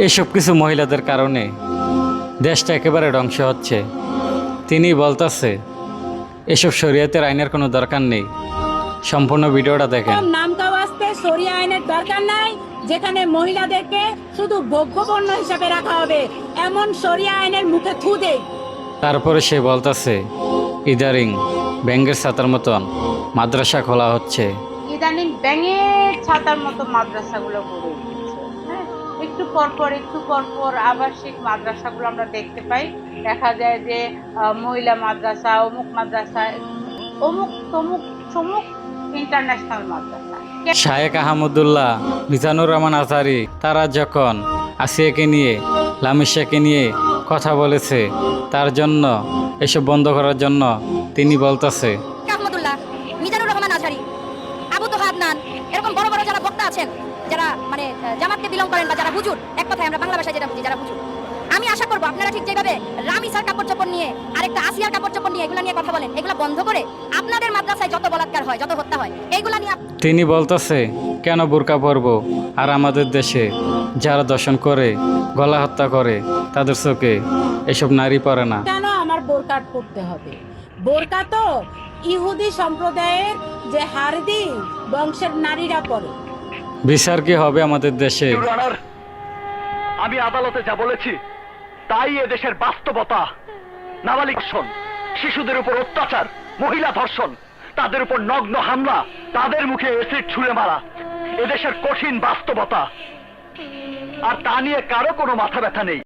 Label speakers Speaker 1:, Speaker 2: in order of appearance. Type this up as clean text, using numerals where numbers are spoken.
Speaker 1: এসব কিছু মহিলাদের কারণে দেশটা একেবারে ধ্বংস হচ্ছে। তিনি বলতেছে এসব শরীয়তের আইনের কোনো দরকার নেই। সম্পূর্ণ ভিডিওটা দেখেন।
Speaker 2: নাম কাওয়াজতে শরিয়া আইনের দরকার নাই, যেখানে মহিলাদেরকে শুধু ভোগ্যপণ্য হিসাবে রাখা হবে, এমন শরিয়া আইনের মুখে থু দেই।
Speaker 1: তারপরে সে বলতেছে ইদারিং ব্যাঙ্গের ছাতার মতন মাদ্রাসা খোলা হচ্ছে।
Speaker 3: ইদানিং ব্যাঙের ছাতার মতো মাদ্রাসাগুলো গড়ে উঠেছে। হ্যাঁ, একটু পরপর আবাসিক মাদ্রাসাগুলো আমরা দেখতে পাই। দেখা যায় যে মহিলা মাদ্রাসা, অমুক মাদ্রাসা, অমুক তমুক সমুক ইন্টারন্যাশনাল মাদ্রাসা।
Speaker 1: শায়েক আহমদুল্লাহ, মিজানুর রহমান আজহারি তারা যখন আসিয়াকে নিয়ে, লামিশাকে নিয়ে কথা বলেছে, তার জন্য এসব বন্ধ করার জন্য তিনি বলতেছে
Speaker 4: আহমদুল্লাহ, মিজানুর রহমান আজহারি, আবু তোহা আদনান, এরকম বড় বড় যারা বক্তা আছেন, যারা মানে জামাতকে বিলং করেন বা যারা হুজুর, এক কথায় আমরা বাংলা ভাষায় যেটা বুঝি যারা হুজুর, আমি আশা করবো আপনারা ঠিক যেভাবে রামিসার কাপড় চোপড় নিয়ে আরেকটা আসিয়ার কাপড় চোপড় নিয়ে এগুলা নিয়ে কথা বলেন, এগুলা বন্ধ করে আপনাদের মাদ্রাসায় যত বলাৎকার হয়, যত হত্যা হয়, এইগুলা নিয়ে
Speaker 1: তিনি বলতেছে কেন বোরকা পরব, আর আমাদের দেশে যারা দর্শন করে, গলা হত্যা করে, তাদের চোখে এসব নারী পরে না।
Speaker 2: কেন আমার বোরকা পরতে হবে? বোরকা তো ইহুদি সম্প্রদায়ের যে হারদি বংশের নারীরা পরে।
Speaker 1: বিচার কি হবে আমাদের দেশে?
Speaker 5: আমি আদালতে যা বলেছি তাই এদেশের বাস্তবতা। নাবালিক ধর্ষণ, শিশুদের উপর অত্যাচার, মহিলা ধর্ষণ, তাদের উপর নগ্ন হামলা, তাদের মুখে এসিড ছুঁড়ে মারা এদেশের কঠিন বাস্তবতা। আর তা নিয়ে কারো কোনো মাথা ব্যথা নেই।